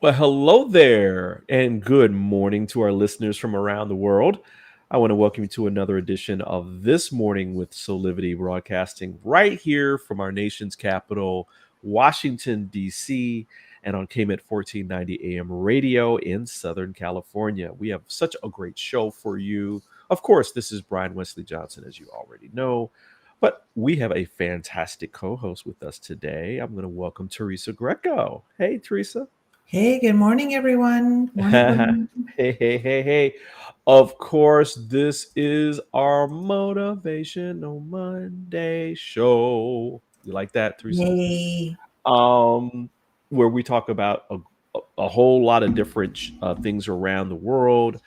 Well, hello there, and good morning to our listeners from around the world. I want to welcome you to another edition of This Morning with Soulivity, broadcasting right here from our nation's capital, Washington, D.C., and on KMET 1490 AM radio in Southern California. We have such a great show for you. Of course, this is Brian Wesley Johnson, as you already know, but we have a fantastic co host with us today. I'm going to welcome Teresa Greco. Hey, Teresa. Hey, good morning, everyone. Morning, Hey, morning. hey, hey, hey. Of course, this is our Motivational Monday show. You like that, Teresa? Yay. Um, where we talk about a whole lot of different things around the world.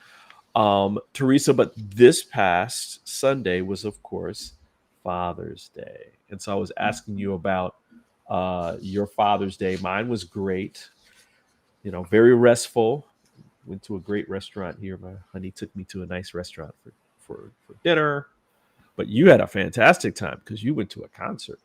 Teresa, but this past Sunday was, of course, Father's Day. And so I was asking you about your Father's Day. Mine was great, very restful. Went to a great restaurant here. My honey took me to a nice restaurant for dinner. But you had a fantastic time because you went to a concert.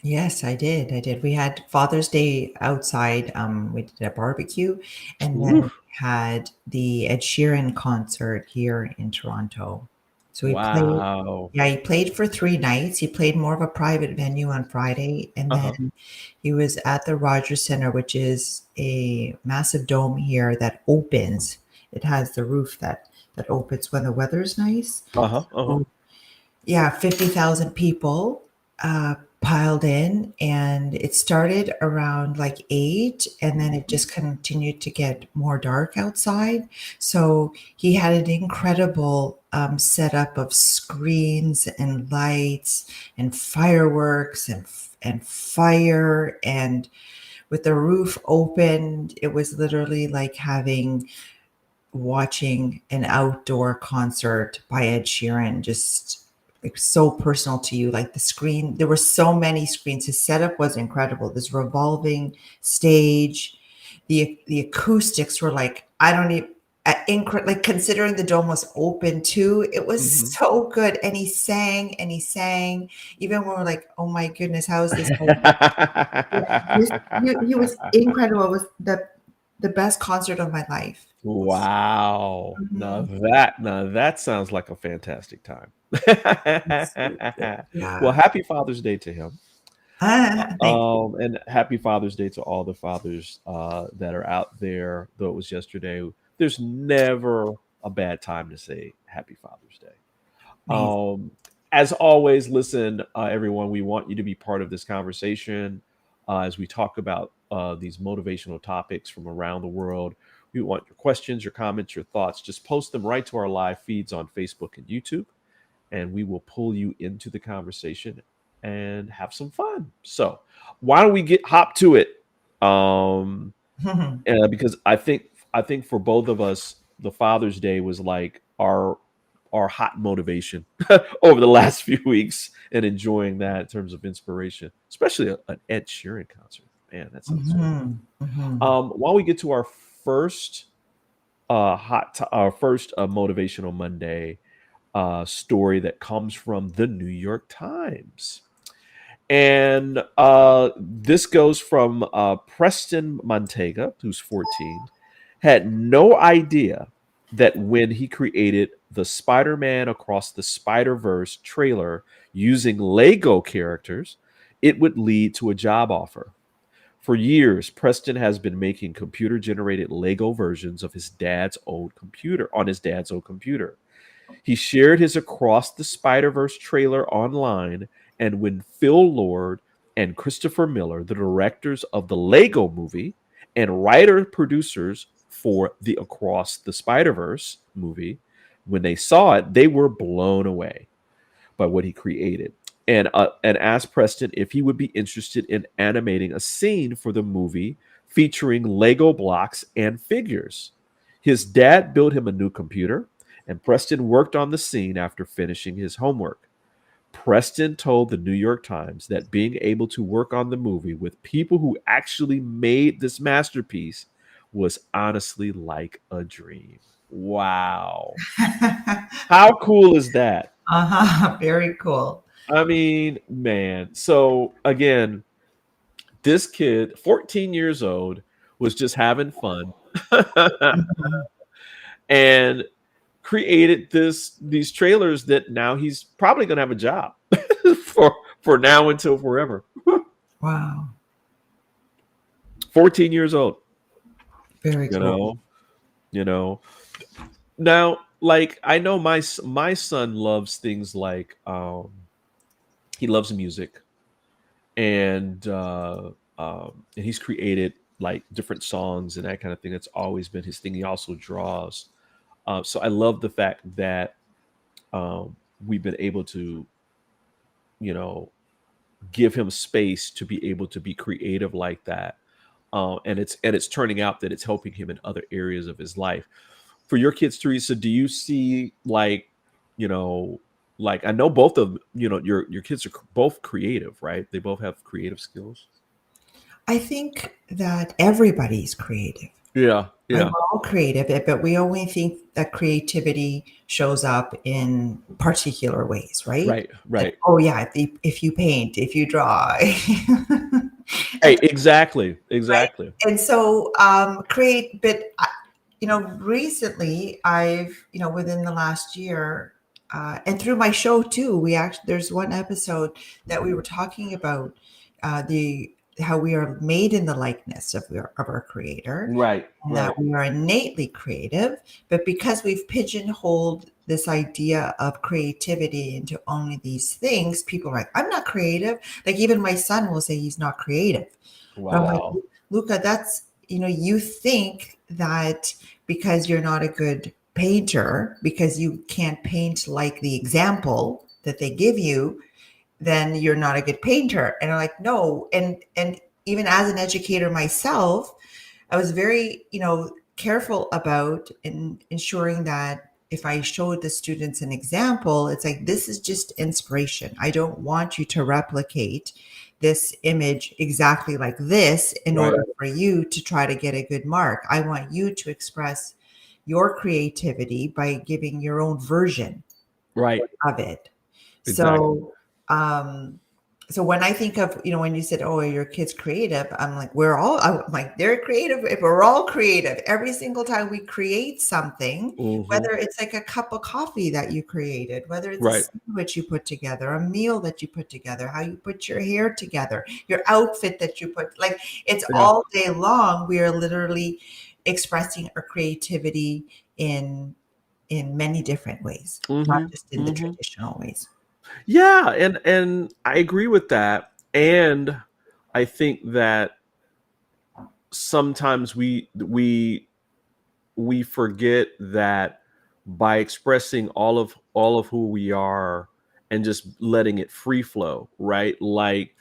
Yes, I did. I did. We had Father's Day outside. We did a barbecue, and then we Oof. had the Ed Sheeran concert here in Toronto. So he played, Wow. yeah, he played for 3 nights. He played more of a private venue on Friday, and Uh-huh. then he was at the Rogers Center, which is a massive dome here that opens. It has the roof that opens when the weather's nice. Uh-huh. Uh-huh. So, yeah, 50,000 people piled in, and it started around like 8, and then it just continued to get more dark outside. So he had an incredible setup of screens and lights and fireworks and fire, and with the roof opened, it was literally like having watching an outdoor concert by Ed Sheeran, just like so personal to you. Like the screen, there were so many screens. His setup was incredible. This revolving stage, the acoustics were like, I don't even. Like considering the dome was open too, it was Hmm. so good. And he sang and he sang. Even when we're like, "Oh my goodness, how is this?" Yeah, he was incredible. It was the best concert of my life. It was. Wow. Now Mhm. that sounds like a fantastic time. So good. Well, Yeah. happy Father's Day to him. Thank you. And happy Father's Day to all the fathers that are out there. Though it was yesterday, there's never a bad time to say Happy Father's Day. Amazing. As always, listen, everyone, we want you to be part of this conversation as we talk about these motivational topics from around the world. We want your questions, your comments, your thoughts. Just post them right to our live feeds on Facebook and YouTube, and we will pull you into the conversation and have some fun. So, why don't we get hop to it? Um, because I think for both of us, the Father's Day was like our hot motivation over the last few weeks, and enjoying that in terms of inspiration, especially an Ed Sheeran concert. Man, that sounds so good. Mhm, mhm. While we get to our first our first motivational Monday story that comes from the New York Times. And this goes from Preston Montega, who's 14, had no idea that when he created the Spider Man Across the Spider Verse trailer using Lego characters, it would lead to a job offer. For years, Preston has been making computer generated Lego versions of his dad's old computer on his dad's old computer. He shared his Across the Spider Verse trailer online, and when Phil Lord and Christopher Miller, the directors of the Lego movie and writer producers for the Across the Spider Verse movie, when they saw it, they were blown away by what he created. And asked Preston if he would be interested in animating a scene for the movie featuring Lego blocks and figures. His dad built him a new computer, and Preston worked on the scene after finishing his homework. Preston told the New York Times that being able to work on the movie with people who actually made this masterpiece was honestly like a dream. Wow. How cool is that? Very cool. I mean, man. So again, this kid, 14 years old, was just having fun Mhm. and created these trailers that now he's probably going to have a job for now until forever. Wow. 14 years old, Very you cool. know, you know. Now, like I know my son loves things like he loves music and he's created like different songs and that kind of thing. That's always been his thing. He also draws. So I love the fact that we've been able to, you know, give him space to be able to be creative like that. And it's turning out that it's helping him in other areas of his life. For your kids, Teresa, do you see like, you know, like I know both of your kids are both creative, right? They both have creative skills. I think that everybody's creative. Yeah, Like yeah, we're all creative, but we only think that creativity shows up in particular ways, right? right, That, right. oh yeah, if you paint, if you draw, Hey, and exactly, right? exactly. And so create, but recently I've, within the last year, and through my show too, we actually there's one episode that we were talking about the how we are made in the likeness of our creator, Right, and right, that we are innately creative, but because we've pigeonholed this idea of creativity into only these things, people are like, I'm not creative. Like even my son will say he's not creative. But I'm like, wow, Luca, that's, you think that because you're not a good painter, because you can't paint like the example that they give you, then you're not a good painter. And I'm like, no. And even as an educator myself, I was very, careful about ensuring that if I showed the students an example, it's like, this is just inspiration. I don't want you to replicate this image exactly like this in right, order for you to try to get a good mark. I want you to express your creativity by giving your own version right, of it. exactly. So, um, so when I think of, when you said, "Oh, are your kids creative?" I'm like, I'm like, they're creative. If we're all creative, every single time we create something, Hmm. whether it's like a cup of coffee that you created, whether it's a Right, sandwich you put together, a meal that you put together, how you put your hair together, your outfit that you put, like it's yeah. all day long. We are literally expressing our creativity in in many different ways, not Hmm. just in the Hmm. traditional ways. Yeah, and I agree with that. And I think that sometimes we forget that by expressing all of who we are and just letting it free flow, right? Like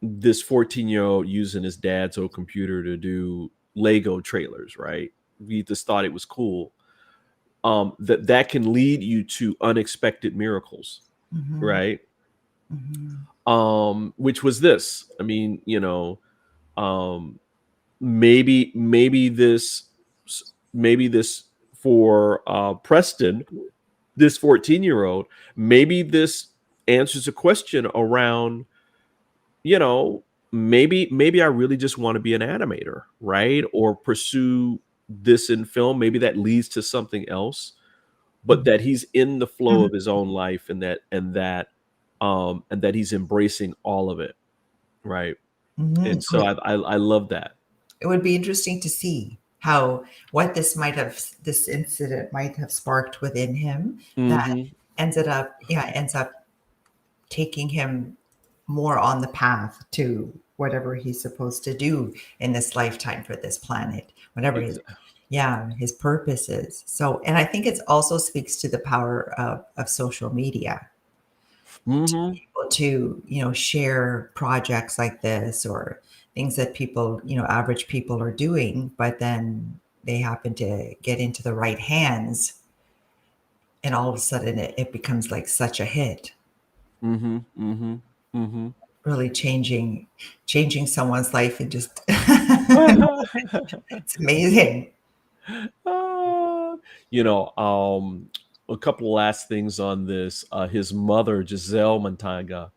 this 14-year-old using his dad's old computer to do Lego trailers, right? We just thought it was cool. That can lead you to unexpected miracles, Mhm, right? mhm, Which was this. I mean, um, maybe this for Preston, this 14-year-old, maybe this answers a question around, you know, maybe I really just want to be an animator, right? Or pursue this in film. Maybe that leads to something else, but mhm, that he's in the flow mhm, of his own life and that he's embracing all of it, right? mhm. And so I love that. It would be interesting to see how what this incident might have sparked within him that Hmm. ends up taking him more on the path to whatever he's supposed to do in this lifetime for this planet, whatever his purpose is. So, and I think it also speaks to the power of social media to Hmm. be able to, share projects like this or things that people, average people are doing, but then they happen to get into the right hands and all of a sudden it becomes like such a hit, Hmm. Hmm. Hmm. really changing someone's life and just it's amazing. Uh, you know, a couple of last things on this. His mother, Giselle Montaga,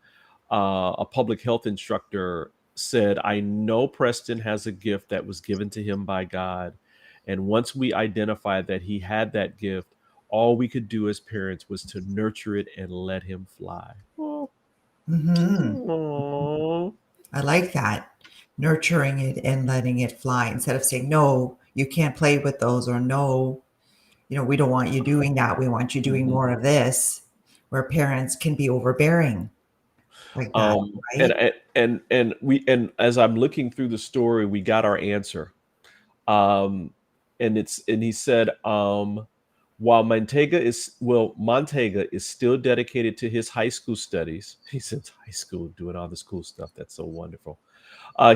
a public health instructor. said, I know Preston has a gift that was given to him by God. And once we identified that he had that gift, all we could do as parents was to nurture it and let him fly. Oh, Hmm. oh. I like that. Nurturing it and letting it fly instead of saying, no, you can't play with those, or no, we don't want you doing that. We want you doing Mhm. more of this, where parents can be overbearing like that, right? And as I'm looking through the story, we got our answer. And he said, while Montega is still dedicated to his high school studies. He's in high school doing all this cool stuff. That's so wonderful.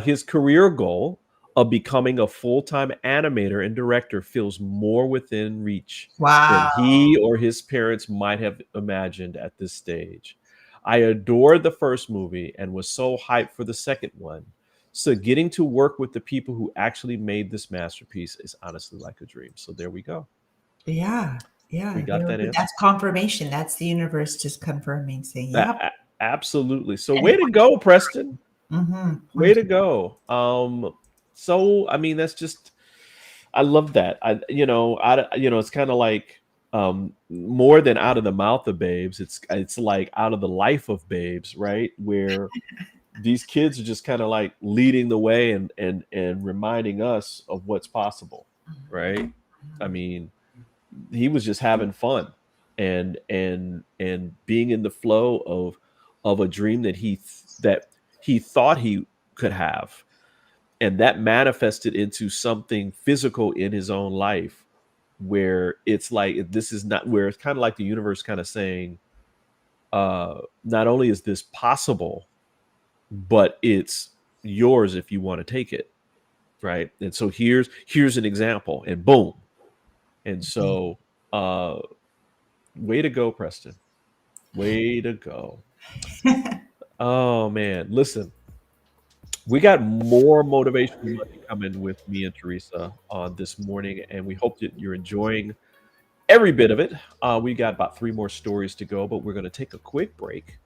His career goal of becoming a full-time animator and director feels more within reach than Wow. he or his parents might have imagined at this stage. I adored the first movie and was so hyped for the second one. So getting to work with the people who actually made this masterpiece is honestly like a dream. So there we go. Yeah. We Yeah. got that answer. That's confirmation. That's the universe just confirming, saying, A- yep. a- Absolutely. So And way to go, Preston. Way mm-hmm. to go. So I mean, that's just, I love that. It's kind of like, more than out of the mouth of babes. It's like out of the life of babes, right? Where these kids are just kind of like leading the way and reminding us of what's possible, right? I mean, he was just having fun and being in the flow of a dream that he thought he could have, and that manifested into something physical in his own life, where it's like, this is not, where it's kind of like the universe kind of saying, not only is this possible, but it's yours if you want to take it, right? And so here's an example, and boom. And so, way to go, Preston. Way to go. Oh man, listen, we got more motivational Monday coming with me and Teresa on this morning, and we hope that you're enjoying every bit of it. We got about 3 more stories to go, but we're going to take a quick break.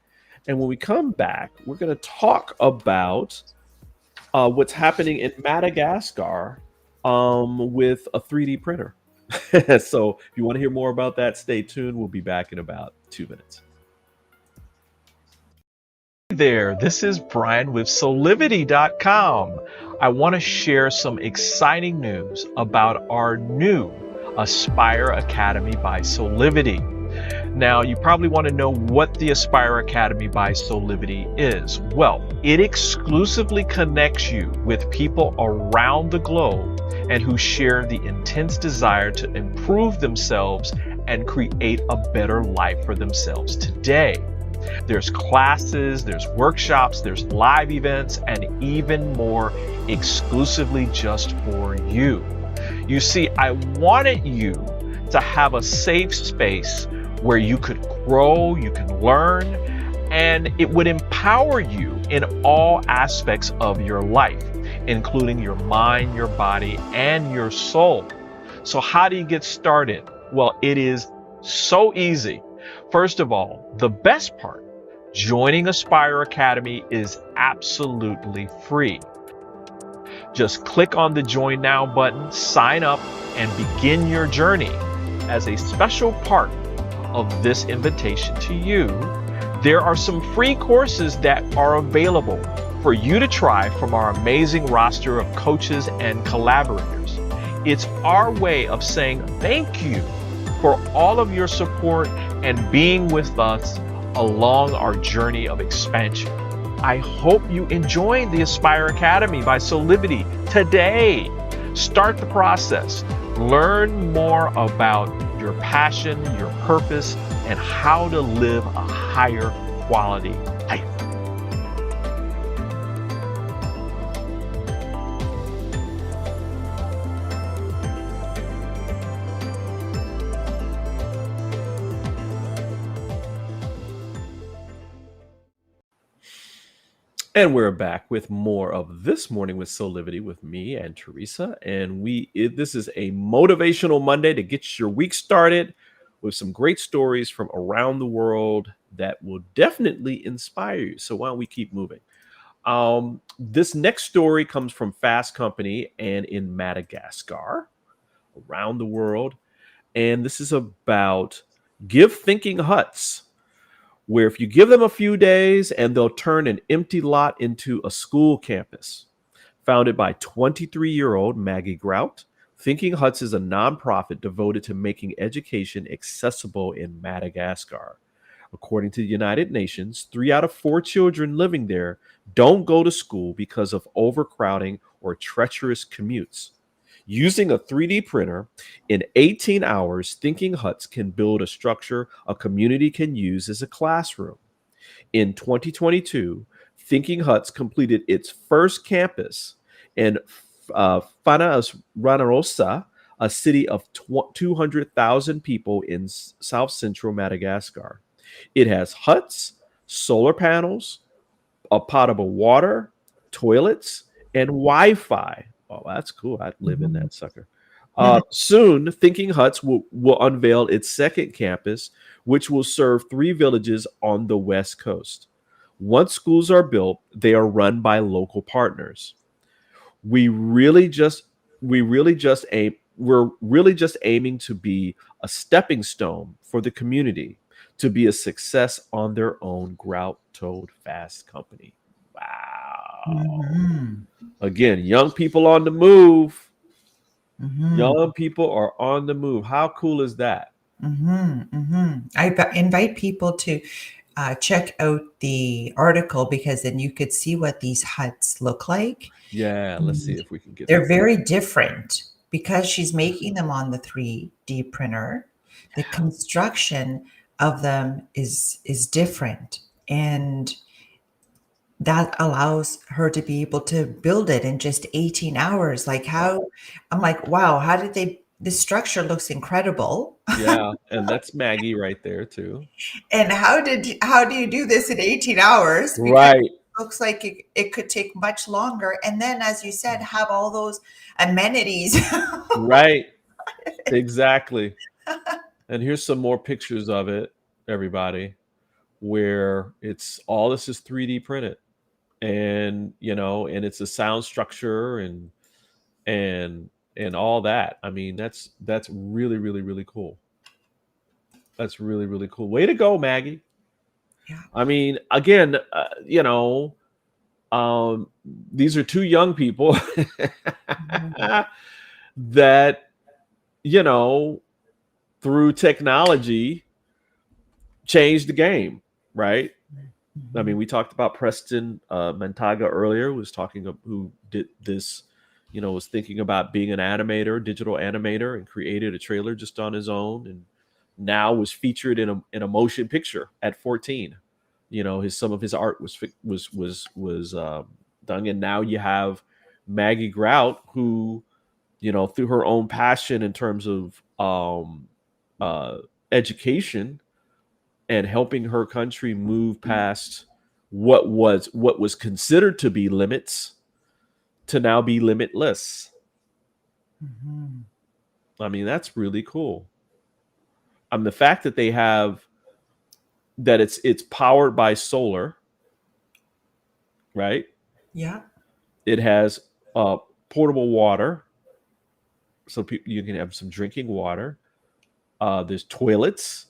And when we come back, we're going to talk about what's happening in Madagascar, with a 3D printer. So if you want to hear more about that, stay tuned. We'll be back in about 2 minutes. Hey there, this is Brian with Soulivity.com. I want to share some exciting news about our new Aspire Academy by Soulivity. Now, you probably want to know what the Aspire Academy by Soulivity is. Well, it exclusively connects you with people around the globe and who share the intense desire to improve themselves and create a better life for themselves today. There's classes, there's workshops, there's live events, and even more exclusively just for you. You see, I wanted you to have a safe space where you could grow, you can learn, and it would empower you in all aspects of your life, including your mind, your body, and your soul. So how do you get started? Well, it is so easy. First of all, the best part, joining Aspire Academy is absolutely free. Just click on the Join Now button, sign up, and begin your journey. As a special part of this invitation to you, there are some free courses that are available for you to try from our amazing roster of coaches and collaborators. It's our way of saying thank you for all of your support and being with us along our journey of expansion. I hope you enjoy the Aspire Academy by Soulivity today. Start the process. Learn more about your passion, your purpose, and how to live a higher quality life. And we're back with more of This Morning with Soulivity with me and Teresa. And this is a motivational Monday to get your week started with some great stories from around the world that will definitely inspire you. So why don't we keep moving? This next story comes from Fast Company and in Madagascar, around the world. And this is about give thinking huts, where if you give them a few days and they'll turn an empty lot into a school campus. Founded by 23-year-old Maggie Grout, Thinking Huts is a nonprofit devoted to making education accessible in Madagascar. According to the United Nations, 3 out of 4 children living there don't go to school because of overcrowding or treacherous commutes. Using a 3D printer, in 18 hours, Thinking Huts can build a structure a community can use as a classroom. In 2022, Thinking Huts completed its first campus in Fanaranarosa, a city of 200,000 people in south central Madagascar. It has huts, solar panels, a potable water, toilets, and Wi Fi. Oh, that's cool. I'd live in Mhm. that sucker. Soon, Thinking Huts will unveil its second campus, which will serve 3 villages on the West Coast. Once schools are built, they are run by local partners. We really just we're really just aiming to be a stepping stone for the community to be a success on their own, Grout told Fast Company. Wow. Mhm. Again, young people on the move. Mhm. Young people are on the move. How cool is that? Mhm. Mhm. Invite people to check out the article because then you could see what these huts look like. Yeah, let's see And if we can get they're this. very different because she's making them on the 3D printer. The construction of them is different, and that allows her to be able to build it in just 18 hours. Like how I'm like, wow, how did they this structure looks incredible. Yeah, and that's Maggie right there too. And how do you do this in 18 hours? Because Right, it looks like it could take much longer. And then, as you said, have all those amenities. right. Exactly. And here's some more pictures of it, everybody, where it's all this is 3D printed. And and it's a sound structure and and all that. I mean, that's really, really, really cool. That's really, really cool. Way to go, Maggie. Yeah. I mean, again, um, these are two young people Mhm. that, you know, through technology changed the game, right? I mean, Mhm. we talked about Preston Mantaga earlier, was talking of who did this, was thinking about being an animator, digital animator, and created a trailer just on his own, and now was featured in a motion picture at 14. His some of his art was done, and now you have Maggie Grout, who through her own passion in terms of uh, education and helping her country move past what was considered to be limits to now be limitless. Mhm. I mean, that's really cool. The fact that they have that it's powered by solar, right? Yeah. It has portable water, so you can have some drinking water. There's toilets,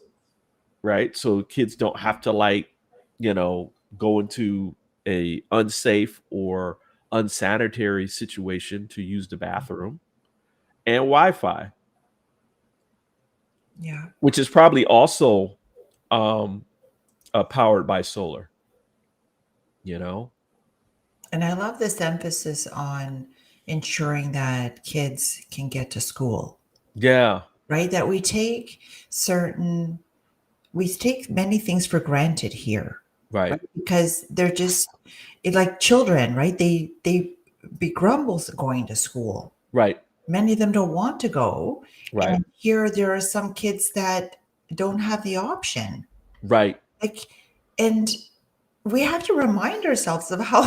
right? So kids don't have to go into a unsafe or unsanitary situation to use the bathroom, and Wi-Fi, Yeah. which is probably also um, powered by solar. You know, And I love this emphasis on ensuring that kids can get to school, yeah, right? That we take many things for granted here, right, right? Because they're just like children, right? They begrumble going to school. right, Many of them don't want to go, right, and here there are some kids that don't have the option. right, Like, and we have to remind ourselves of how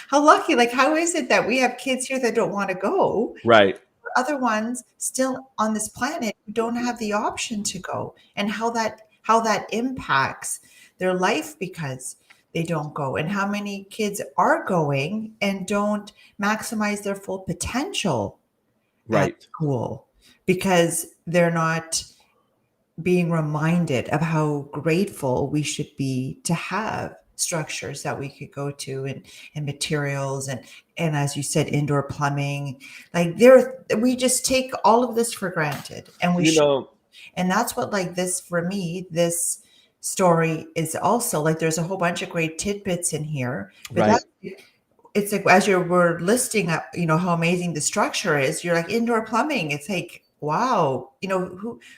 how lucky. Like, how is it that we have kids here that don't want to go, right, other ones still on this planet who don't have the option to go, and how that impacts their life because they don't go, and how many kids are going and don't maximize their full potential at Right. school because they're not being reminded of how grateful we should be to have structures that we could go to, and materials, and as you said, indoor plumbing. Like, there, we just take all of this for granted, and we You should. know, And that's what, like, this, for me, this story is also like, there's a whole bunch of great tidbits in here, but right. that, it's like, as you were listing up, how amazing the structure is, you're like, indoor plumbing. It's like, wow,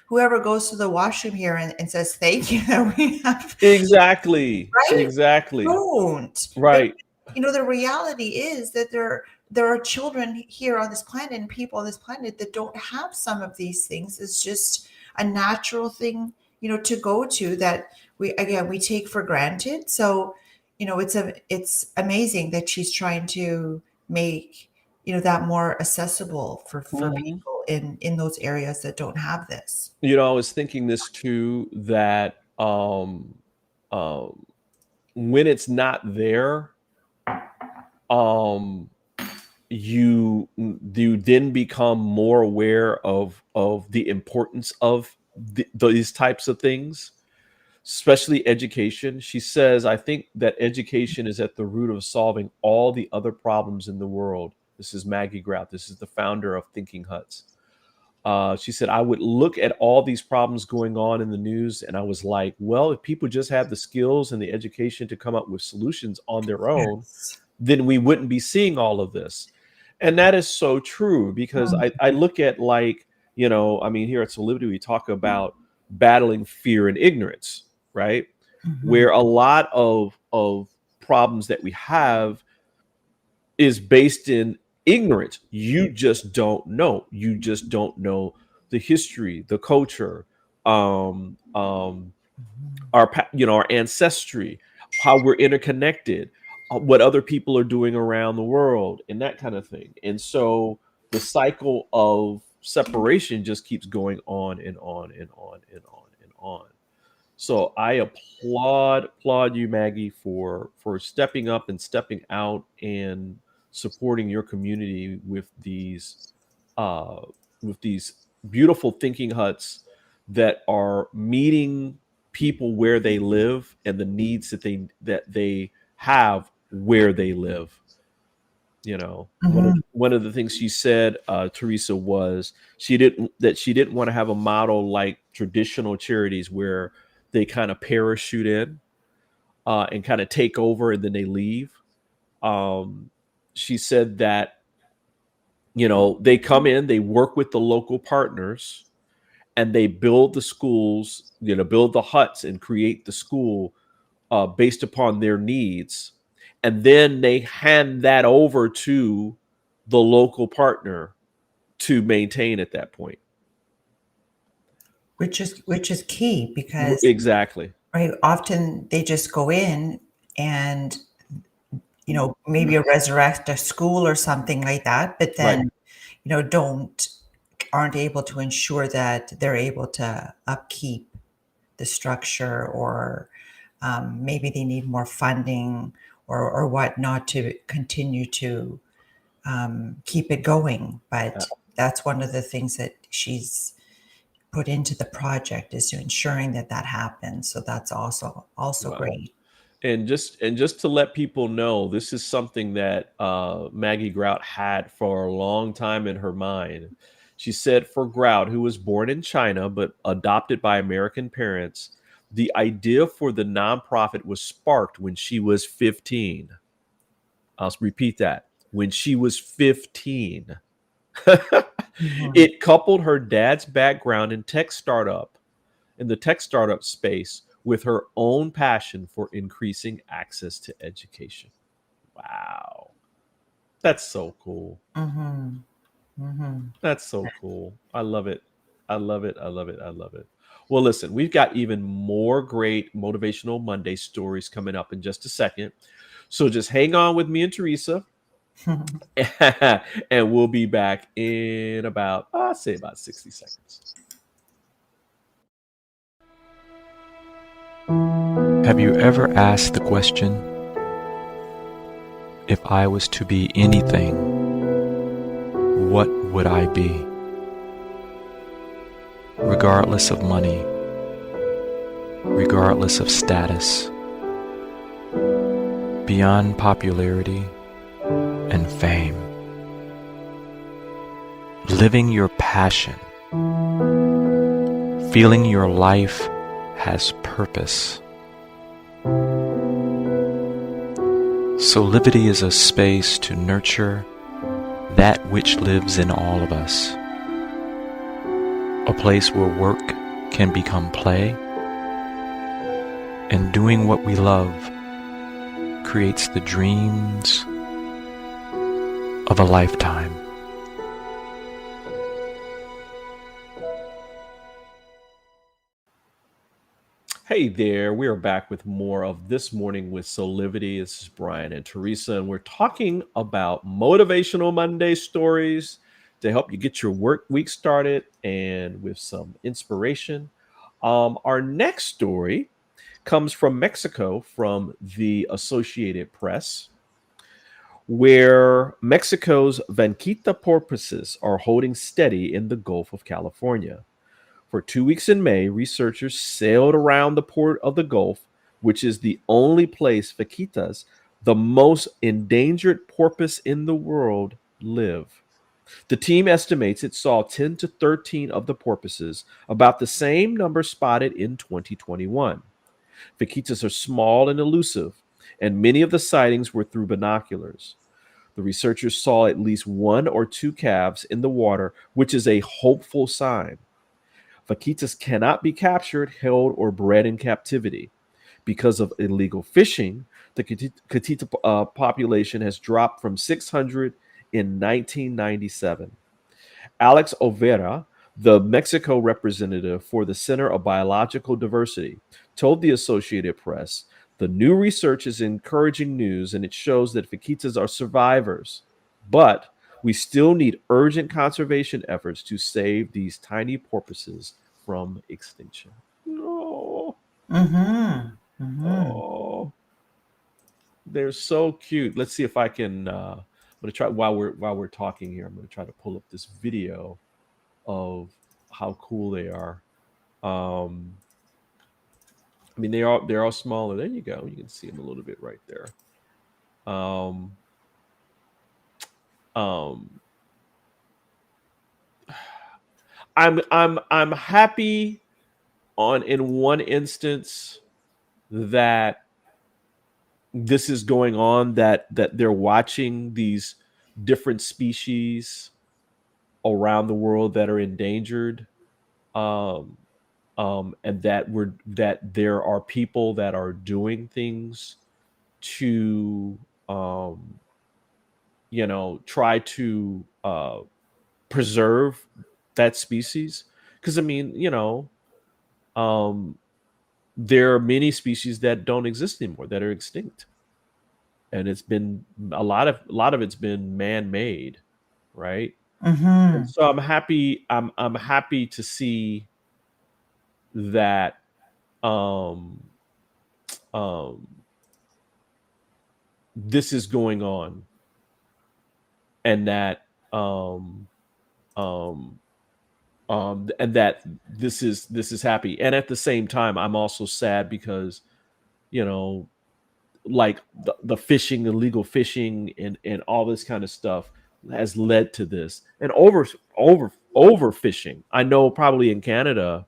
whoever goes to the washroom here and says thank you that we have, Exactly. right? Exactly. Don't. But Right. the reality is that there are children here on this planet and people on this planet that don't have some of these things. It's just a natural thing, to go to, that we take for granted. So, it's amazing that she's trying to make, that more accessible for Mhm. people in those areas that don't have this. I was thinking this too, that um, when it's not there, um, you then become more aware of the importance of these types of things, especially education. She says, I think that education is at the root of solving all the other problems in the world. This is Maggie Grout. This is the founder of Thinking Huts. She said, I would look at all these problems going on in the news, and I was like, well, if people just have the skills and the education to come up with solutions on their own, Yes. then we wouldn't be seeing all of this. And that is so true, because I look at, like, I mean, here at Soulivity, we talk about battling fear and ignorance, right? Mhm. Where a lot of problems that we have is based in ignorance. You just don't know. You just don't know the history, the culture, um, um, our ancestry, how we're interconnected, what other people are doing around the world, and that kind of thing. And so the cycle of separation just keeps going on and on and on and on and on. So I applaud you, Maggie, for stepping up and stepping out and supporting your community uh, with these beautiful thinking huts that are meeting people where they live and the needs that they have where they live. Mhm. One of the things she said, Teresa, was she didn't want to have a model like traditional charities where they kind of parachute in and kind of take over and then they leave. Um, she said that they come in, they work with the local partners, and they build the schools, build the huts and create the school based upon their needs, and then they hand that over to the local partner to maintain at that point. Which is key, because, Exactly. right, often they just go in and, maybe resurrect a school or something like that, but Right. then, don't aren't able to ensure that they're able to upkeep the structure, or maybe they need more funding, or whatnot, to continue to keep it going. Uh, But that's one of the things that she's put into the project, is to ensuring that that happens. So that's also wow. great. And just to let people know, this is something that Maggie Grout had for a long time in her mind. She said, for Grout, who was born in China but adopted by American parents, the idea for the nonprofit was sparked when she was 15. I'll repeat that. When she was 15. Mhm. It coupled her dad's background in the tech startup space with her own passion for increasing access to education. Wow. That's so cool. Mhm. Mhm. That's so cool. I love it. I love it. I love it. I love it. Well, listen, we've got even more great Motivational Monday stories coming up in just a second. So just hang on with me and Teresa, and we'll be back in about, I'll say about 60 seconds. Have you ever asked the question, if I was to be anything, what would I be? Regardless of money, regardless of status, beyond popularity and fame. Living your passion, feeling your life has purpose. Soulivity is a space to nurture that which lives in all of us. A place where work can become play, and doing what we love creates the dreams of a lifetime. Hey there, we are back with more of This Morning with Soulivity. This is Brian and Teresa, and we're talking about motivational Monday stories to help you get your work week started and with some inspiration. Our next story comes from Mexico, from the Associated Press, where Mexico's Vanquita porpoises are holding steady in the Gulf of California. For 2 weeks in May, researchers sailed around the port of the Gulf, which is the only place vaquitas, the most endangered porpoise in the world, live. The team estimates it saw 10 to 13 of the porpoises, about the same number spotted in 2021. Vaquitas are small and elusive, and many of the sightings were through binoculars. The researchers saw at least one or two calves in the water, which is a hopeful sign. Vaquitas cannot be captured, held, or bred in captivity. Because of illegal fishing, the Catita population has dropped from 600 in 1997. Alex Overa, the Mexico representative for the Center of Biological Diversity, told the Associated Press, the new research is encouraging news and it shows that vaquitas are survivors. But we still need urgent conservation efforts to save these tiny porpoises from extinction. Oh, Mm-hmm. Mm-hmm. oh, they're so cute. Let's see if I can. I'm gonna try while we're talking here. I'm gonna try to pull up this video of how cool they are. Um, I mean, they're all smaller. There you go. You can see them a little bit right there. Um, um, I'm happy on in one instance that this is going on, that they're watching these different species around the world that are endangered, um, and that there are people that are doing things to um, try to preserve that species. Because I mean, um, there are many species that don't exist anymore, that are extinct, and it's been a lot of it's been man-made, right? And Mm-hmm. so I'm happy to see that um um this is going on, and that um and that this is happy. And at the same time, I'm also sad because, you know like the fishing, illegal fishing, and all this kind of stuff has led to this, and overfishing. I know probably in Canada,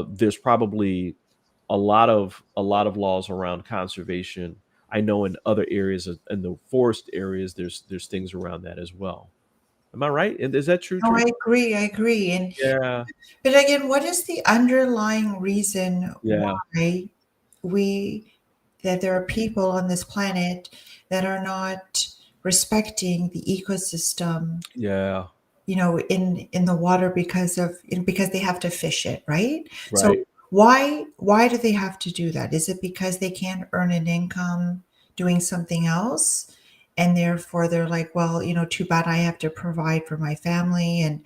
there's probably a lot of laws around conservation. I know in other areas, in the forest areas, there's things around that as well. Am I right? And is that true, No, I Teresa? agree. I agree. And Yeah, but again, what is the underlying reason yeah, why we that there are people on this planet that are not respecting the ecosystem, yeah. in the water because they have to fish it, right? So Right. why do they have to do that? Is it because they can't earn an income doing something else? And therefore they're like, well, too bad I have to provide for my family, and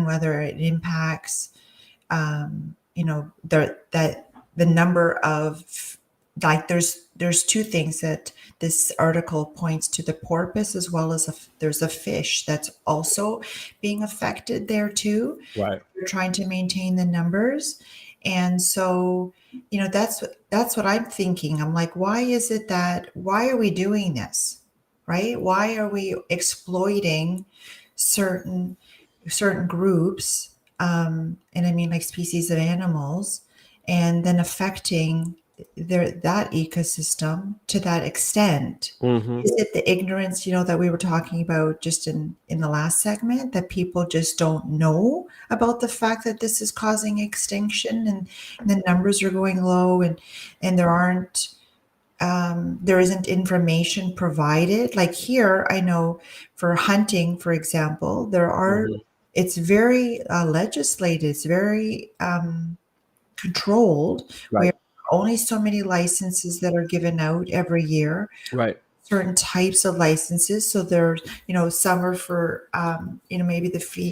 whether it impacts, that the number of, like, there's two things that this article points to: the porpoise, as well as there's a fish that's also being affected there too. Right. You're trying to maintain the numbers. And so, that's what I'm thinking. I'm like, why are we doing this? Right? Why are we exploiting certain groups, and I mean, like, species of animals, and then affecting that ecosystem to that extent? Mm-hmm. Is it the ignorance, that we were talking about just in the last segment, that people just don't know about the fact that this is causing extinction, and the numbers are going low, and there isn't information provided? Like here, I know for hunting, for example, Mm-hmm. it's very legislated, it's very controlled, Right. where only so many licenses that are given out every year, Right. certain types of licenses. So there's, some are for, maybe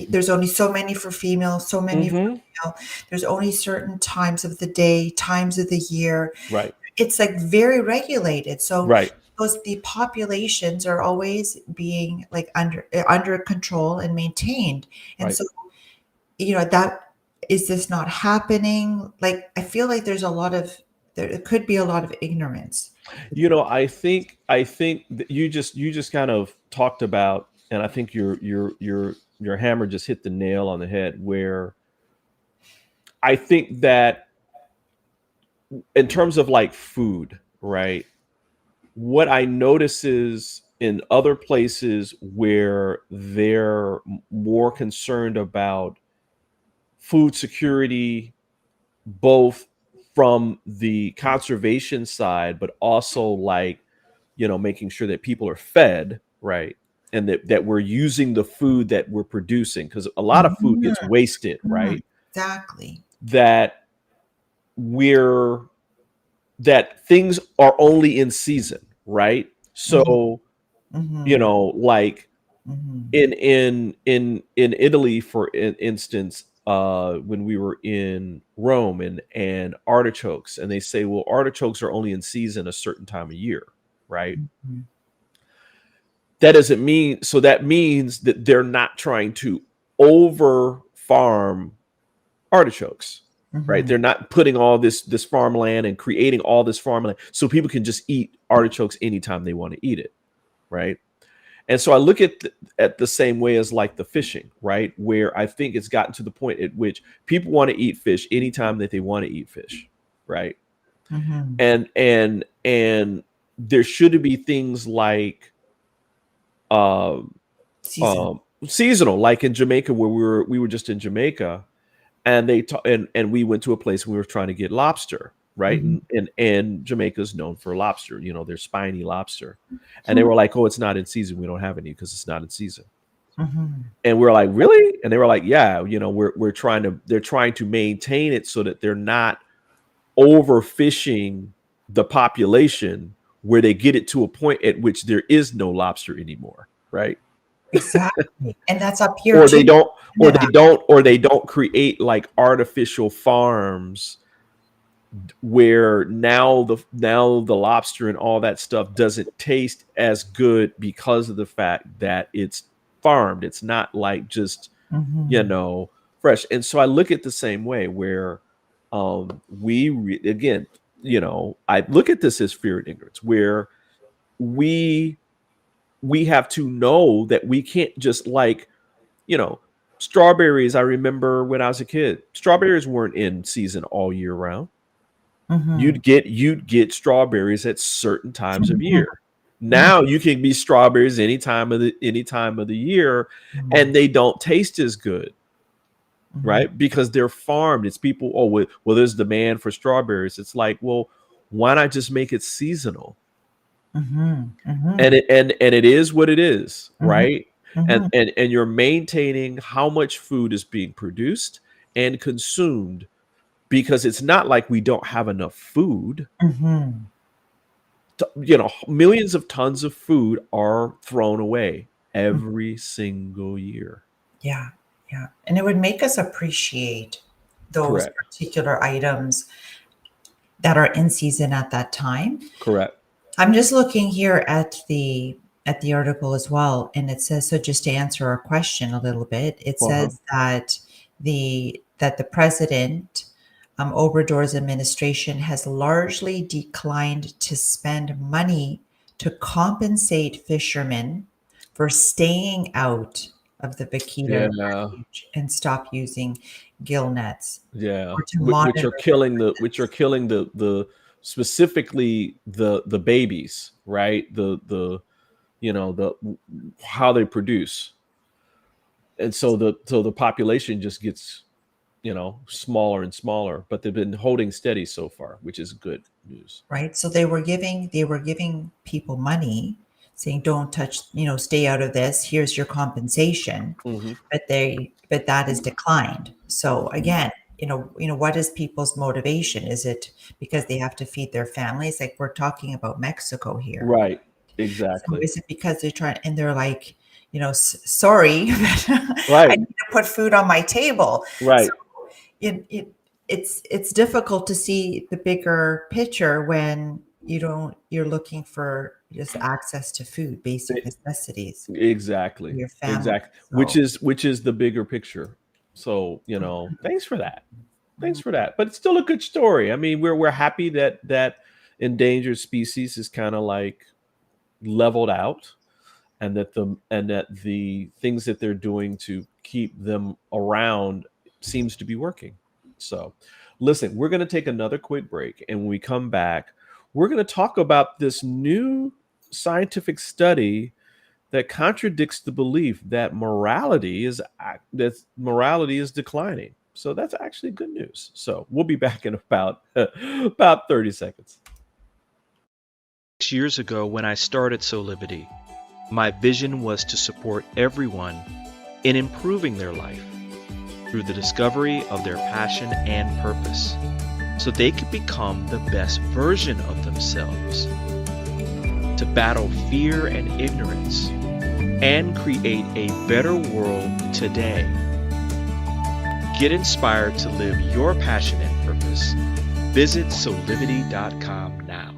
there's only so many for female, so many for Mm-hmm. male. There's only certain times of the day, times of the year. Right. It's like very regulated. So Right. the populations are always being like under control and maintained. And Right. so, that is this not happening? Like, I feel like there could be a lot of ignorance. I think that you just kind of talked about, and I think your hammer just hit the nail on the head, where I think that in terms of like food, right? What I notice is in other places where they're more concerned about food security, both from the conservation side, but also like, making sure that people are fed, right? And that we're using the food that we're producing, because a lot of food Mhm, gets wasted, mhm, right? exactly. That we're that things are only in season, right? Mhm, So, mhm, like mhm, in Italy, for instance, when we were in Rome, and artichokes, and they say, well, artichokes are only in season a certain time of year, right? mhm, That doesn't mean so that means that they're not trying to over farm artichokes, right? mhm. They're not putting all this farmland and creating all this farmland so people can just eat artichokes anytime they want to eat it, right? And so I look at the same way as like the fishing, right? Where I think it's gotten to the point at which people want to eat fish anytime that they want to eat fish, right? Mhm. And there should be things like um Season. seasonal, like in Jamaica, where we were just in Jamaica, and and we went to a place and we were trying to get lobster, right? Mhm. And Jamaica's known for lobster, their spiny lobster. And they Hmm. were like, "Oh, it's not in season. We don't have any because it's not in season." Mhm. And we're like, "Really?" And they were like, "Yeah, they're trying to maintain it so that they're not overfishing the population, where they get it to a point at which there is no lobster anymore, right? Exactly. And that's up here Or they too, don't Canada. or they don't create like artificial farms where now the lobster and all that stuff doesn't taste as good because of the fact that it's farmed. It's not like just, you Mhm. know fresh. And so I look at the same way, where again, I look at this as fear and ignorance, where we we have to know that we can't just, like, you know strawberries. I remember when I was a kid, strawberries weren't in season all year round. Mhm. You'd get strawberries at certain times of Mhm. year. Mhm. Now you can be strawberries any time of the year, Mhm. and they don't taste as good, Mhm. right? Because they're farmed. It's people. Oh, well, there's demand for strawberries. It's like, well, why not just make it seasonal? Mhm. And Mhm. it is what it is, Mhm. right? and Mhm. and and you're maintaining how much food is being produced and consumed, because it's not like we don't have enough food. Mhm. Millions of tons of food are thrown away every single year. Yeah. Yeah. And it would make us appreciate those Correct. particular items that are in season at that time. Correct. I'm just looking here at the article as well, and it says, so just to answer our question a little bit, it Uh-huh. says that the president, Obrador's administration has largely declined to spend money to compensate fishermen for staying out of the vaquita Yeah. refuge and stop using gill nets, Yeah. or to monitor Which are killing the specifically the babies, right? The you know, the how they produce. And so the population just gets, smaller and smaller, but they've been holding steady so far, which is good news. right? So they were giving people money, saying, "Don't touch, stay out of this. Here's your compensation." Hmm. But that is declined. So again, what is people's motivation? Is it because they have to feed their families? Like we're talking about Mexico here. Right. So Exactly. is it because they're trying and they're like, sorry, I Right. need to put food on my table. So Right. it's difficult to see the bigger picture when you're looking for just access to food, basic E- necessities for Exactly. your family. Exactly. Which So is the bigger picture. So, thanks for that. Thanks for that. But it's still a good story. I mean, we're happy that endangered species is kind of like leveled out, and that the things that they're doing to keep them around seems to be working. So, listen, we're going to take another quick break, and when we come back, we're going to talk about this new scientific study that contradicts the belief that morality is declining. So that's actually good news. So we'll be back in about about 30 seconds. 6 years ago, when I started Soulivity, my vision was to support everyone in improving their life through the discovery of their passion and purpose, so they could become the best version of themselves, to battle fear and ignorance, and create a better world today. Get inspired to live your passion and purpose. Visit soulivity.com now.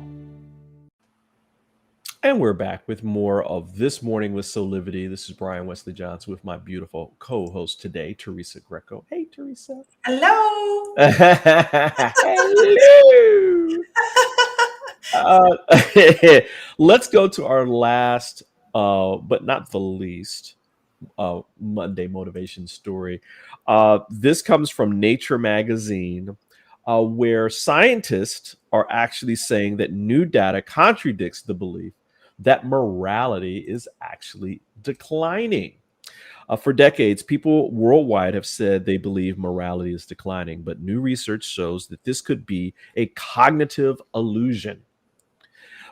And we're back with more of This Morning with Soulivity. This is Brian Wesley Johnson with my beautiful co-host today, Teresa Greco. Hey, Teresa. hello. Hello. Uh, let's go to our last, but not the least, Monday motivation story. This comes from Nature magazine, where scientists are actually saying that new data contradicts the belief that morality is actually declining. For decades, people worldwide have said they believe morality is declining, but new research shows that this could be a cognitive illusion.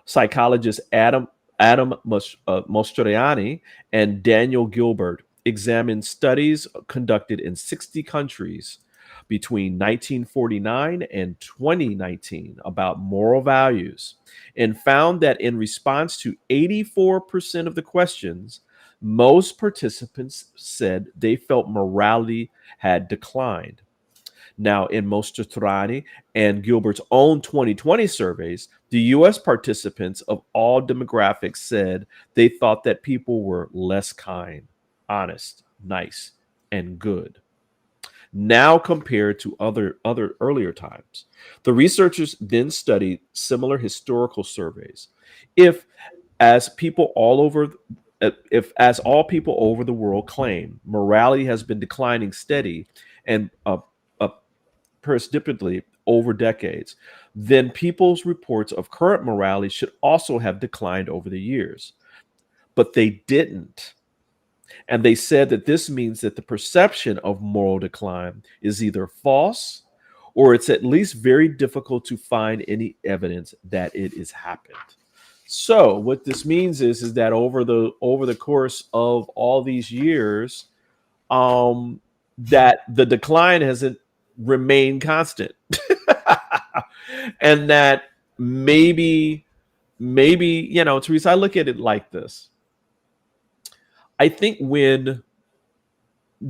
Psychologists Adam Mastroianni and Daniel Gilbert examined studies conducted in 60 countries between 1949 and 2019 about moral values, and found that in response to 84% of the questions, most participants said they felt morality had declined. Now, in Mostrani and Gilbert's own 2020 surveys, the US participants of all demographics said they thought that people were less kind, honest, nice, and good. Now compared to other earlier times. The researchers then studied similar historical surveys. If as people all over if as all people over the world claim morality has been declining steady and precipitously over decades, then people's reports of current morality should also have declined over the years. But they didn't. And they said that this means that the perception of moral decline is either false or it's at least very difficult to find any evidence that it has happened. So what this means is that over the course of all these years, that the decline hasn't remained constant. And that maybe, Teresa, I look at it like this. I think when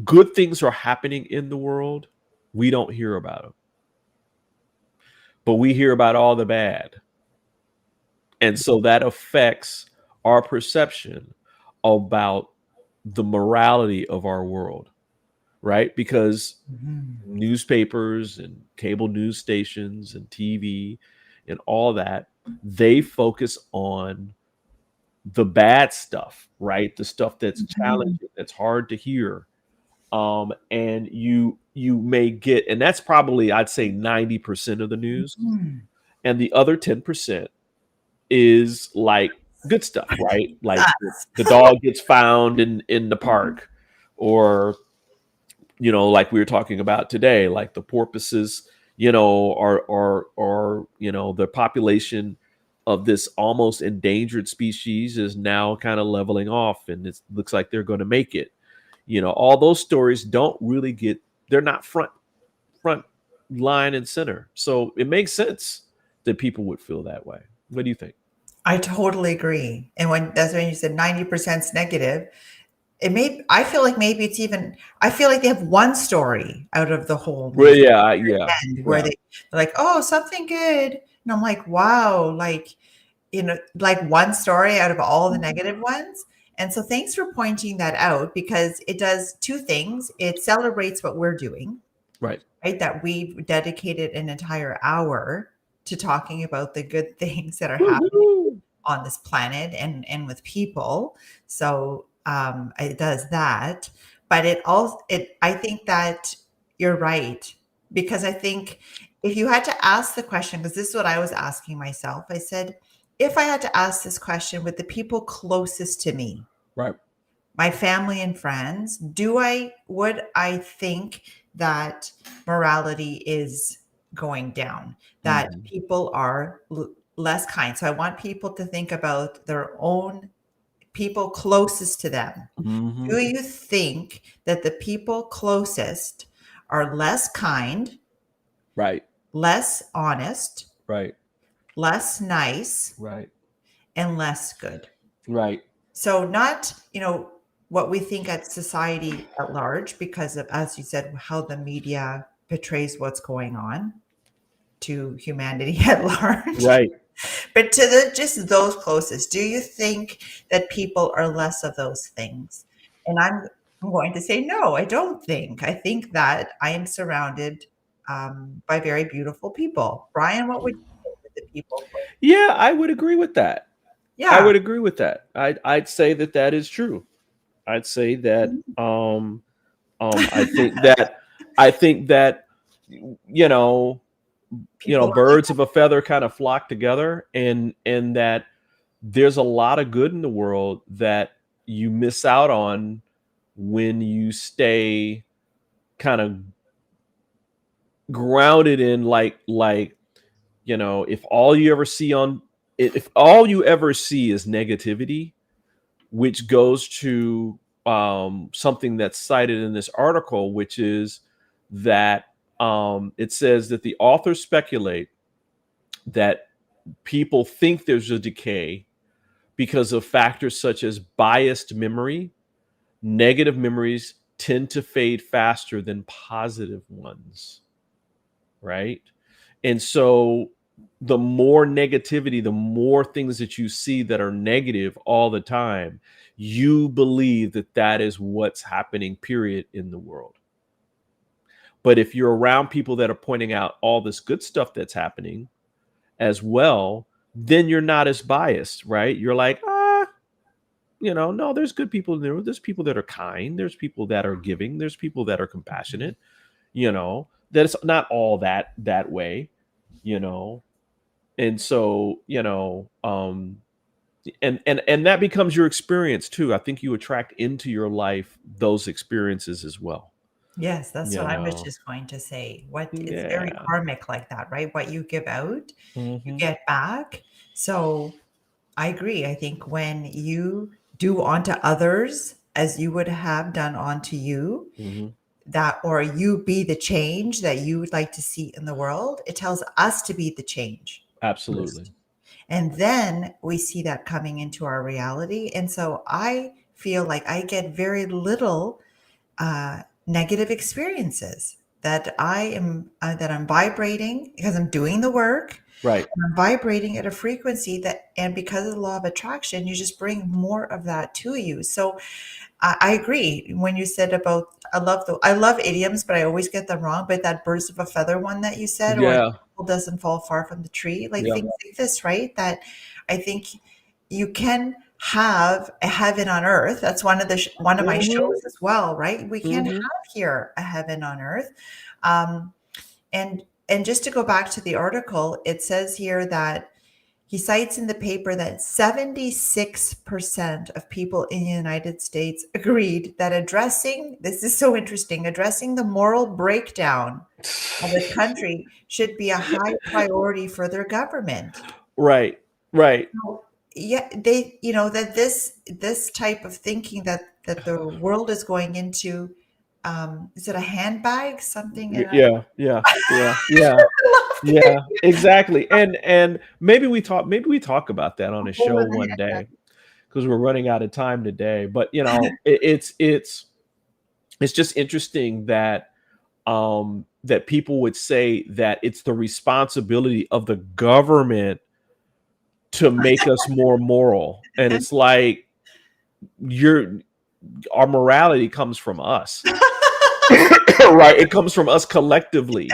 good things are happening in the world, we don't hear about them. but we hear about all the bad. And so that affects our perception about the morality of our world, right? Because Mhm. newspapers and cable news stations and TV and all that, they focus on the bad stuff, right? The stuff that's Mhm. challenging, that's hard to hear. And you may get, and that's probably, I'd say, 90% of the news. Mhm. And the other 10% is like good stuff, right? Like Us. the dog gets found in the park, or like we were talking about today, like the porpoises, are the population of this almost endangered species is now kind of leveling off, and it looks like they're going to make it. All those stories don't really they're not front line and center. So it makes sense that people would feel that way. What do you think? I totally agree. And when you said 90% is negative, I feel like maybe it's even, I feel like they have one story out of the whole Well, news yeah, yeah, end where yeah. they're like, oh, something good. And I'm like, wow, like, like one story out of all the negative ones. And so thanks for pointing that out, because it does two things. It celebrates what we're doing, Right. right? That we've dedicated an entire hour to talking about the good things that are happening Woohoo! on this planet and with people. So it does that, but I think that you're right, because I think if you had to ask the question, because this is what I was asking myself, I said, if I had to ask this question with the people closest to me, Right. my family and friends, would I think that morality is going down, that Mhm. people are less kind? So I want people to think about their own people closest to them. Mhm. Do you think that the people closest are less kind, Right. less honest, Right. less nice, Right. and less good? Right. So not, what we think at society at large, because of, as you said, how the media portrays what's going on to humanity at large, Right. but to the just those closest. Do you think that people are less of those things? And I'm going to say no. I don't think. I think that I am surrounded by very beautiful people. Brian, what would you say with the people? Yeah, I would agree with that. I Yeah. would agree with that. I'd say that that is true. I'd say that I think that I think that you know, People are birds of a feather kind of flock together, and that there's a lot of good in the world that you miss out on when you stay kind of grounded in if all you ever see if all you ever see is negativity, which goes to something that's cited in this article, which is that it says that the authors speculate that people think there's a decay because of factors such as biased memory. Negative memories tend to fade faster than positive ones, right? And so the more negativity, the more things that you see that are negative all the time, you believe that that is what's happening, period, in the world. But if you're around people that are pointing out all this good stuff that's happening as well, then you're not as biased, right? You're like, no, there's good people in there. There's people that are kind. There's people that are giving. There's people that are compassionate, that it's not all that way, you know. And so, and that becomes your experience too. I think you attract into your life those experiences as well. Yes, that's You what I was know. just going to say. What it's very Yeah. karmic like that, right? What you give out, you Hmm. get back. So I agree. I think when you do unto others as you would have done unto you, Hmm. that or you be the change that you would like to see in the world, it tells us to be the change Absolutely. first. And then we see that coming into our reality. And so I feel like I get very little negative experiences. that I'm vibrating because I'm doing the work. Right. I'm vibrating at a frequency that, and because of the law of attraction, you just bring more of that to you. So I agree when you said about I love idioms, but I always get them wrong. But that birds of a feather one that you said, or the Yeah. apple doesn't fall far from the tree, like Yeah. things like this, right? That I think you can have a heaven on earth. That's one of my Mm-hmm. shows as well, right? We can Mm-hmm. have here a heaven on earth. Um, and just to go back to the article, it says here that he cites in the paper that 76% of people in the United States agreed that this is so interesting, addressing the moral breakdown of the country should be a high priority for their government. Right. Right. So, yeah, that this type of thinking that the world is going into, is it a handbag? Something in a Yeah. Yeah. Yeah. Yeah. Yeah, exactly. And maybe we talk about that on a hole show in the one handbag. day because we're running out of time today. But it's just interesting that that people would say that it's the responsibility of the government to make us more moral. And it's like your our morality comes from us. Right? It comes from us collectively.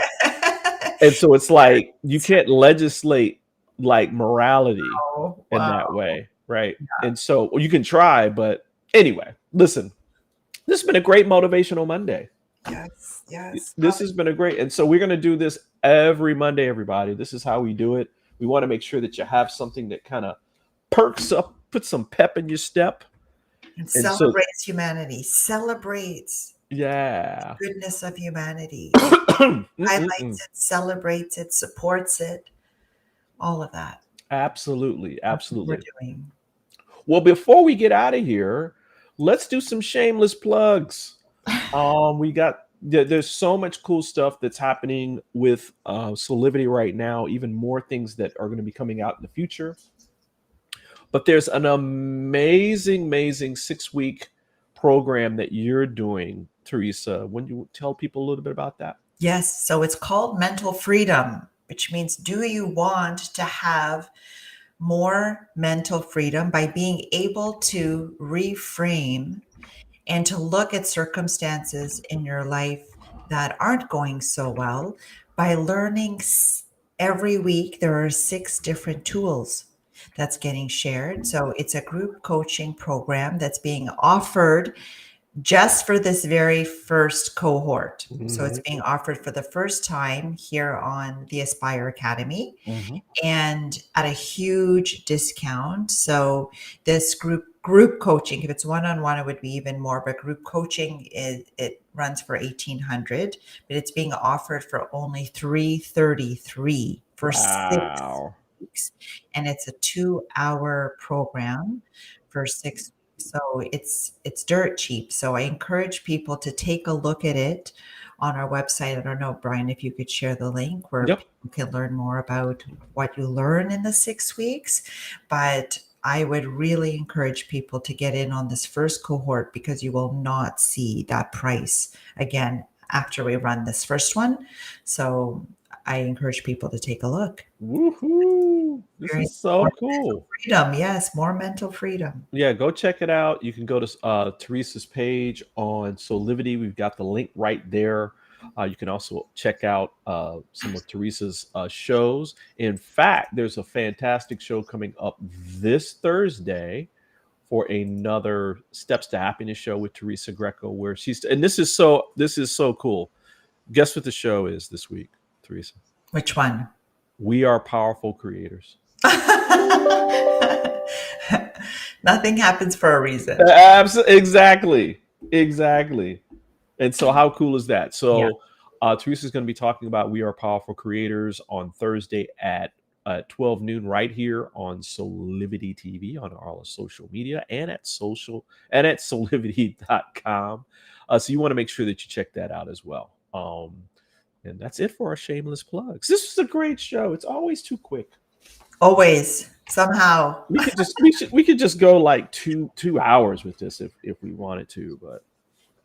And so it's like you can't legislate like morality Oh, in wow. that way, right? And so well, you can try, but anyway, listen, this has been a great motivational Monday. Yes, yes. This has been a great, and so we're going to do this every Monday, everybody. This is how we do it. We want to make sure that you have something that kind of perks up, put some pep in your step. And And so, celebrates humanity, celebrates the yeah. goodness of humanity, Mm-mm-mm. highlights it, celebrates it, supports it, all of that. Absolutely. That's what we're Absolutely. doing. Well, before we get out of here, let's do some shameless plugs. We got there's so much cool stuff that's happening with Soulivity right now, even more things that are going to be coming out in the future. But there's an amazing 6-week program that you're doing, Teresa. When you tell people a little bit about that? Yes, so it's called mental freedom, which means do you want to have more mental freedom by being able to reframe and to look at circumstances in your life that aren't going so well by learning every week. There are 6 different tools that's getting shared. So it's a group coaching program that's being offered just for this very first cohort. So it's Mm-hmm. being offered for the first time here on the Aspire Academy Mm-hmm. and at a huge discount. So this group coaching, if it's one-on-one, it would be even more, but group coaching it runs for 1,800, but it's being offered for only 333 for 6 Wow. weeks. And it's a 2-hour program for 6 weeks. So it's dirt cheap. So I encourage people to take a look at it on our website. I don't know, Brian, if you could share the link where Yep. people can learn more about what you learn in the 6 weeks. But I would really encourage people to get in on this first cohort because you will not see that price again after we run this first one. So I encourage people to take a look. Woohoo! This is so More cool. freedom. Yes, more mental freedom. Yeah, go check it out. You can go to Teresa's page on Soulivity. We've got the link right there. You can also check out some of Teresa's shows. In fact, there's a fantastic show coming up this Thursday for another Steps to Happiness show with Teresa Greco, where and this is so cool. Guess what the show is this week, Teresa? Which one? We are powerful creators. Nothing happens for a reason. Exactly. And so how cool is that? Yeah. So Teresa's going to be talking about We Are Powerful Creators on Thursday at 12 noon right here on Soulivity TV on all of social media and at soulivity.com. So you want to make sure that you check that out as well. And that's it for our shameless plugs. This was a great show. It's always too quick. Always, somehow. We could just go like two hours with this if we wanted to, but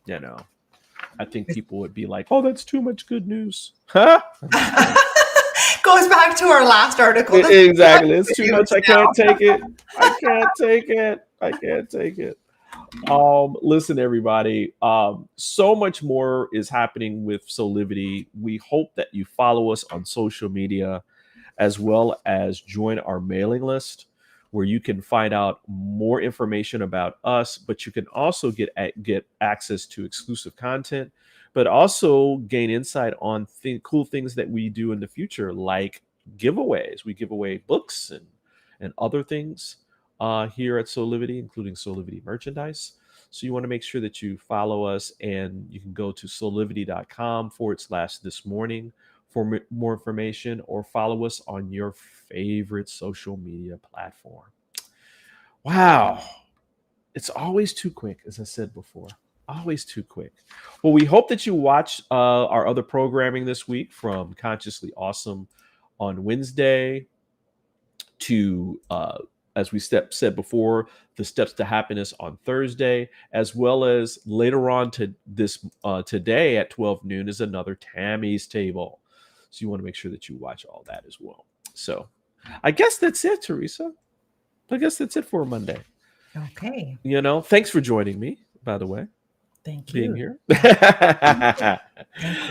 you know. I think people would be like, "Oh, that's too much good news." Huh? I'm just kidding. Goes back to our last article. That's Exactly. It's too much. I now. can't take it. I can't take it. I can't take it. Listen, everybody. So much more is happening with Soulivity. We hope that you follow us on social media, as well as join our mailing list, where you can find out more information about us, but you can also get access to exclusive content, but also gain insight on cool things that we do in the future, like giveaways. We give away books and other things here at Soulivity, including Soulivity merchandise. So you want to make sure that you follow us, and you can go to soulivity.com/this morning for more information, or follow us on your favorite social media platform. Wow. It's always too quick, as I said before. Always too quick. Well, we hope that you watch our other programming this week, from Consciously Awesome on Wednesday to, as we said before, the Steps to Happiness on Thursday, as well as later on today at 12 noon is another Tammy's Table. So you want to make sure that you watch all that as well. So I guess that's it, Teresa. I guess that's it for Monday. Okay. Thanks for joining me, by the way. Thank you. Being here.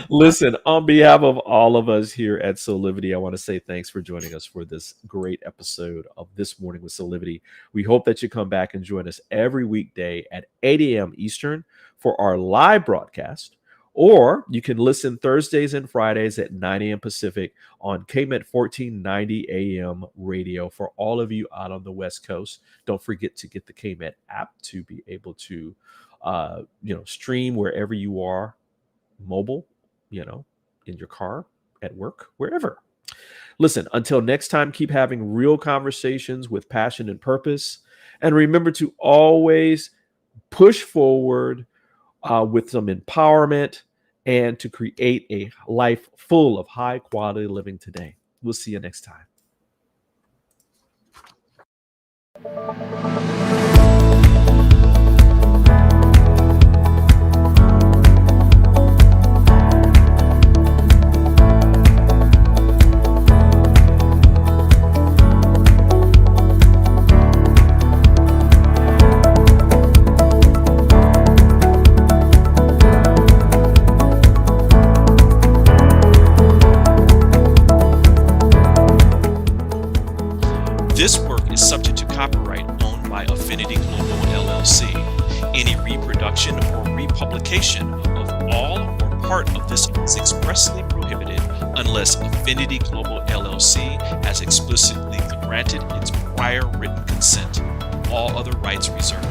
Listen, on behalf of all of us here at Soulivity, I want to say thanks for joining us for this great episode of This Morning with Soulivity. We hope that you come back and join us every weekday at 8 a.m. Eastern for our live broadcast, or you can listen Thursdays and Fridays at 9 a.m. Pacific on KMET 1490 AM radio for all of you out on the West Coast. Don't forget to get the KMET app to be able to stream wherever you are, mobile, in your car, at work, wherever. Listen, until next time, keep having real conversations with passion and purpose. And remember to always push forward with some empowerment, and to create a life full of high quality living today. We'll see you next time. This work is subject to copyright owned by Affinity Global LLC. Any reproduction or republication of all or part of this is expressly prohibited unless Affinity Global LLC has explicitly granted its prior written consent. All other rights reserved.